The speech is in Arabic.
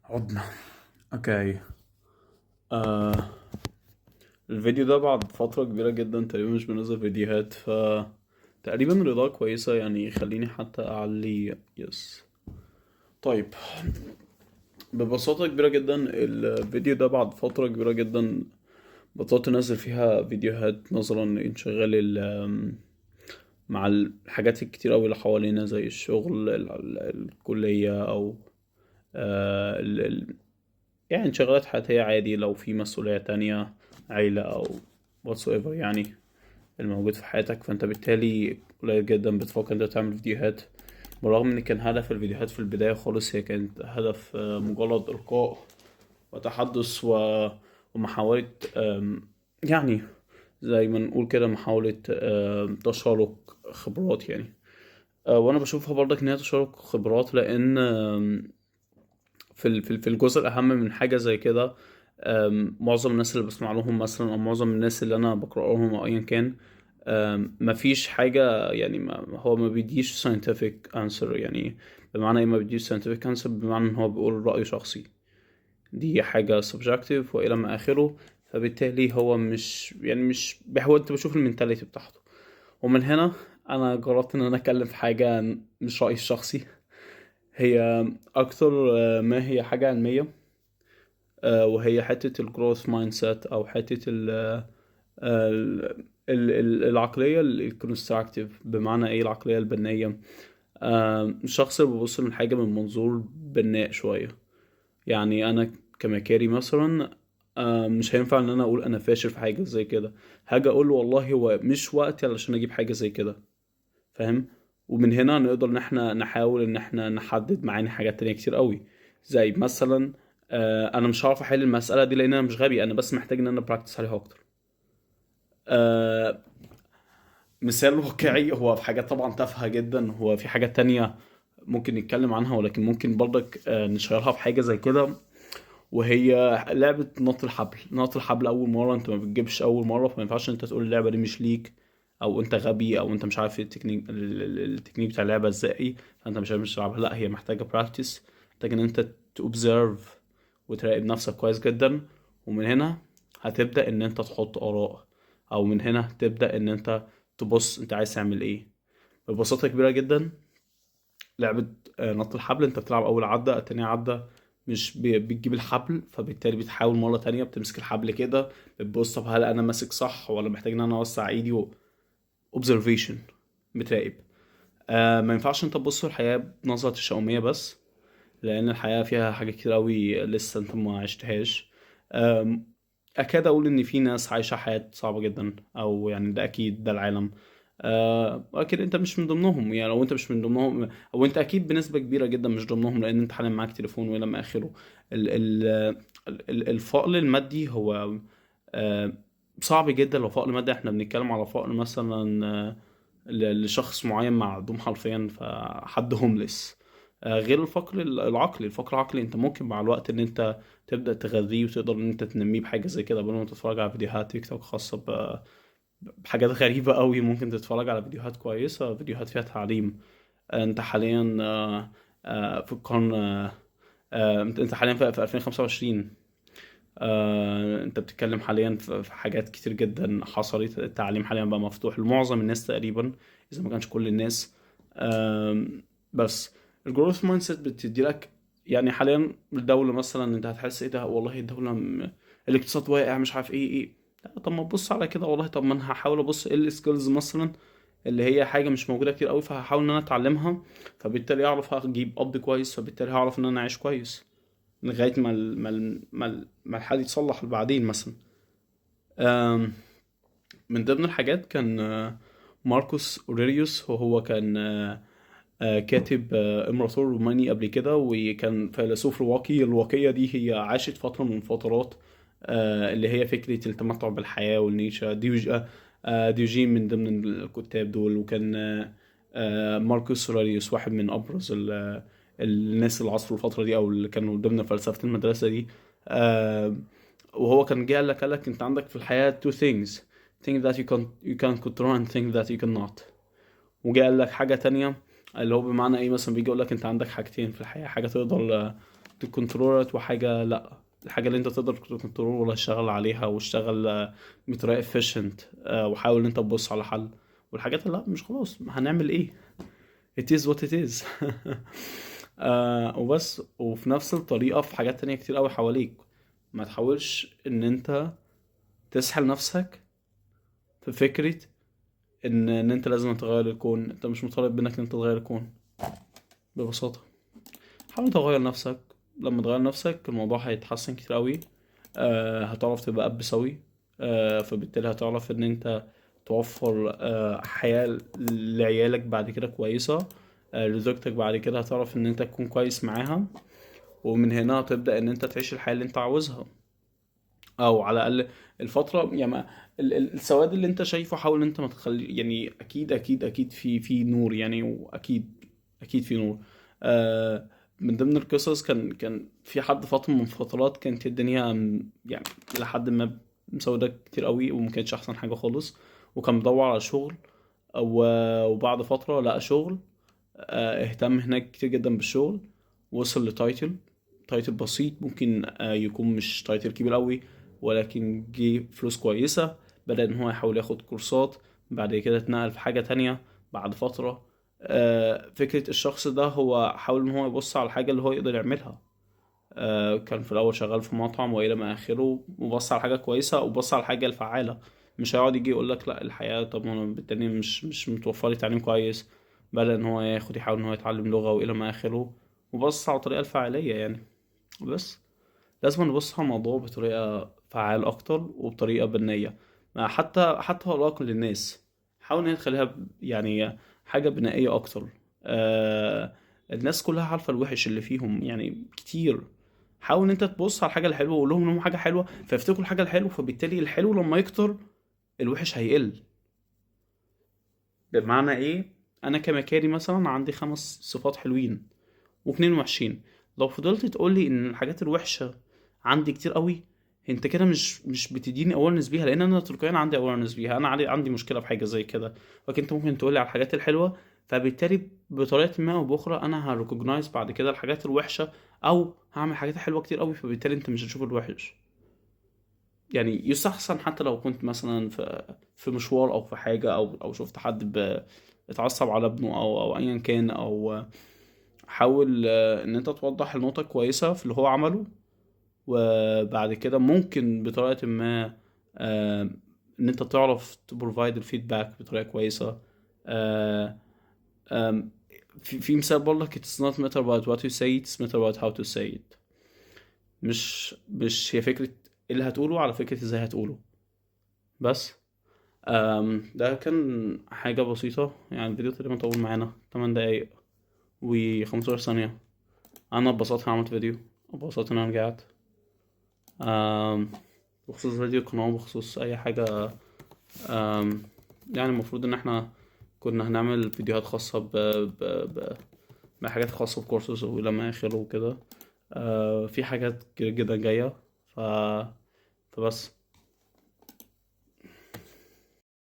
عدنا. اوكي. آه الفيديو ده بعد فترة كبيرة جدا تقريبا مش بنزل فيديوهات، تقريبا الإضاءة كويسة، يعني خليني حتى أعلي. يس. طيب، ببساطة كبيرة جدا الفيديو ده بعد فترة كبيرة جدا بطلت أنزل فيها فيديوهات نظرا لانشغال مع الحاجات الكتير أوي اللي حوالينا زي الشغل، الكلية، أو آه ال... ال... يعني انشغالات حياتية عادي، لو في مسؤولية تانية، عيلة أو whatsoever يعني الموجود في حياتك، فأنت بالتالي قليل جدا بتفكر أنت تعمل فيديوهات. بالرغم إن كان هدف الفيديوهات في البداية خالص هي كانت هدف مجرد إلقاء وتحدث ومحاولة، يعني زي ما نقول كده محاولة تشارك خبرات يعني. وأنا بشوفها برضك إن هي تشارك خبرات، لأن في الجزء الأهم من حاجة زي كده، معظم الناس اللي بسمع لهم مثلا، أو معظم الناس اللي أنا بقرأ لهم أو أيا كان، مفيش حاجة يعني، هو ما بيديش scientific answer يعني. بمعنى إيه ما بيديش scientific answer؟ بمعنى إن هو بيقول رأي شخصي، دي حاجة subjective وإلى ما آخره. فبالتالي هو مش يعني مش بيحاول، أنت بتشوف المنتاليتي بتاعته. ومن هنا أنا جربت إن أنا أتكلم في حاجة مش رأيي الشخصي، هي أكتر ما هي حاجة علمية. وهي حتة الجروث مايند سيت، أو حتة العقلية الكونستراكتيف. بمعنى إيه العقلية البنية؟ الشخص اللي بيبص للحاجة من منظور بناء شوية. يعني أنا كمكاري مثلا، مش هينفع إن أنا أقول أنا فاشل في حاجة زي كده. هاجي أقول والله هو مش وقتي علشان أجيب حاجة زي كده، فاهم؟ ومن هنا نقدر ان احنا نحاول ان احنا نحدد معاني حاجات تانية كتير قوي. زي مثلا، انا مش هعرف احل المسألة دي لان انا مش غبي، انا بس محتاج ان انا براكتس عليها اكتر. آه، مثال واقعي هو في حاجات طبعا تافهة جدا، هو في حاجات تانية ممكن نتكلم عنها، ولكن ممكن برضك نشيرها في حاجة زي كده. وهي لعبة نط الحبل. نط الحبل أول مرة أنت ما بتجيبش أول مرة، فما ينفعش أنت تقول اللعبة دي مش ليك، أو أنت غبي، أو أنت مش عارف التكنيك التكنيك بتاع اللعبة إزاي، فأنت مش عارف مش تلعبها. لأ، هي محتاجة براكتس، محتاجة إن أنت تأوبزرف وتراقب نفسك كويس جدا. ومن هنا هتبدأ إن أنت تحط آراء، أو من هنا تبدأ إن أنت تبص أنت عايز تعمل إيه. ببساطة كبيرة جدا، لعبة نط الحبل، انت بتلعب اول عدة، تاني عدة مش بتجيب الحبل، فبالتالي بتحاول مرة تانية بتمسك الحبل كده، بتبص طب هل انا ماسك صح ولا محتاج ان انا اوسع ايدي observation، بتراقب. ما ينفعش انت تبص الحياة بنظرة الشؤمية بس، لان الحياة فيها حاجات كتير قوي لسه انت ما عشتهاش. آم، اكاد اقول ان في ناس عايشة حياة صعبة جدا، او يعني ده اكيد ده العالم. واكيد انت مش من ضمنهم، يعني لو انت مش من ضمنهم، او انت اكيد بنسبة كبيرة جدا مش ضمنهم، لان انت حاليا معاك تليفون والى ما اخره. ال ال الفقر المادي هو آه، صعب جدا. لو فقر مادي احنا بنتكلم على فقر مثلا لشخص معين معدوم حرفيا، فحد هوملس. غير الفقر العقلي. الفقر العقلي انت ممكن مع الوقت ان انت تبدأ تغذيه، وتقدر ان انت تنميه بحاجة زي كده، بدل ما تتفرج على فيديوهات تيك توك خاصة بحاجات غريبة قوي. ممكن تتفرج على فيديوهات كويسة، فيديوهات فيها تعليم. انت حاليا في القرن، انت حاليا في 2025. انت بتتكلم حاليا في حاجات كتير جدا حصلت. التعليم حاليا بقى مفتوح لمعظم الناس تقريبا، اذا ما كانش كل الناس. بس الجروث مايند سيت بتدي لك، يعني حاليا الدولة مثلا انت هتحس ايه ده، والله الدولة الاقتصاد واقع، مش عارف ايه. لا، طب ما تبص على كده، والله طب ما انا هحاول ابص ايه السكيلز مثلا اللي هي حاجة مش موجودة كتير قوي، فهحاول ان انا اتعلمها، فبالتالي اعرف اجيب قبض كويس، فبالتالي هعرف ان انا اعيش كويس لغاية ما الحال يتصلح بعدين مثلا. آم، من ضمن الحاجات كان ماركوس أوريليوس، وهو كان كاتب إمبراطور روماني قبل كده، وكان فيلسوف رواقي. الرواقية دي هي عاشت فترة من فترات اللي هي فكرة التمتع بالحياة والنيشة. ديوجين من ضمن الكتاب دول. وكان ماركوس أوريليوس واحد من أبرز الناس اللي عصروا الفترة دي، أو اللي كانوا ضمن فلسفة المدرسة دي. آه، وهو كان جه قال لك انت عندك في الحياة two things: things that you can control and things that you cannot. وجه قال لك حاجة تانية، اللي هو بمعنى ايه، مثلا بيجي يقول لك انت عندك حاجتين في الحياة: حاجة تقدر تكنترول وحاجة لأ. الحاجة اللي انت تقدر تكنترول ولا تشتغل عليها واشتغل بطريقة efficient، وحاول ان انت تبص على حل. والحاجات اللي لأ مش خلاص هنعمل ايه، it is what it is. وبس. وفي نفس الطريقة في حاجات تانية كتير قوي حواليك. ما تحاولش ان انت تسحل نفسك في فكرة ان انت لازم تغير الكون. انت مش مطالب منك ان انت تغير الكون ببساطة. حاول تغير نفسك. لما تغير نفسك الموضوع هيتحسن كتير قوي. هتعرف تبقى اب سوي. فبالتالي هتعرف ان انت توفر حياة لعيالك بعد كده كويسة. لزوجتك بعد كده هتعرف ان انت تكون كويس معاها. ومن هنا هتبدأ ان انت تعيش الحياة اللي انت عاوزها، او على الاقل الفترة يعني السواد اللي انت شايفه حاول ان انت ما تخلي يعني. اكيد في نور يعني، واكيد اكيد في نور. آه من ضمن القصص كان في حد فترة من فترات كانت الدنيا يعني لحد ما مسودة كتير قوي، وما كانتش احسن حاجة خالص. وكان بيدور على شغل، وبعد فترة لقى شغل. اهتم هناك كتير جدا بالشغل. وصل تايتل بسيط، ممكن يكون مش تايتل كبير قوي، ولكن جه فلوس كويسة. بدأ ان هو يحاول ياخد كورسات. بعد كده اتنقل في حاجة تانية بعد فترة. فكرة الشخص ده هو حاول ان هو يبص على الحاجة اللي هو يقدر يعملها. كان في الأول شغال في مطعم وإلى ما آخره، وبص على حاجة كويسة وبص على الحاجة الفعالة. مش هيقعد يجي يقول لك لا الحياة طب ما أنا بالتاني مش متوفر لي تعليم كويس. بدأ إن هو يحاول إن هو يتعلم لغة وإلى ما آخره، وبص على الطريقة الفعالية يعني. بس لازم نبص على الموضوع بطريقة فعال أكتر وبطريقة بنية. حتى هو للناس. حاول إن هي تخليها يعني حاجة بنائية أكتر. آه الناس كلها عارفة الوحش اللي فيهم يعني كتير. حاول إن أنت تبص على الحاجة الحلوة وقول لهم إنهم حاجة حلوة فيفتكروا الحاجة الحلوة، فبالتالي الحلو لما يكتر الوحش هيقل. بمعنى إيه؟ أنا كمكاري مثلا عندي 5 صفات حلوين واتنين وحشين. لو فضلت تقولي ان الحاجات الوحشة عندي كتير قوي، انت كده مش بتديني awareness بيها، لان انا تلقائيا عندي awareness بيها. انا عندي مشكلة في حاجة زي كده. لكن انت ممكن تقولي على الحاجات الحلوة، فبالتالي بطريقة ما او باخرى انا هريكوجنايز بعد كده الحاجات الوحشة، او هعمل حاجات حلوة كتير قوي، فبالتالي انت مش هتشوف الوحش. يعني يستحسن حتى لو كنت مثلا في مشوار او في حاجة، او شفت حد اتعصب على ابنه او ايا كان، او حاول ان انت توضح النقطة كويسة في اللي هو عمله. وبعد كده ممكن بطريقة ما آه، ان انت تعرف تبروفايد الفيدباك بطريقة كويسة. آه، آم، في مثال بقول لك it's not matter about what you say, it's matter about how to say it. مش هي فكرة إيه اللي هتقوله، على فكرة ازاي هتقوله. بس ده كان حاجة بسيطة يعني. الفيديو تقريبا طول معانا 8 دقايق و15 ثانية. انا اتبسطت إني عملت فيديو، اتبسطت ان انا رجعت. آم، بخصوص فيديو القناة، بخصوص اي حاجة. آم، يعني المفروض ان احنا كنا هنعمل فيديوهات خاصة ب... بحاجات خاصة بكورسز والى ما اخره وكده. في حاجات كتير جدا جاية. ف... فبس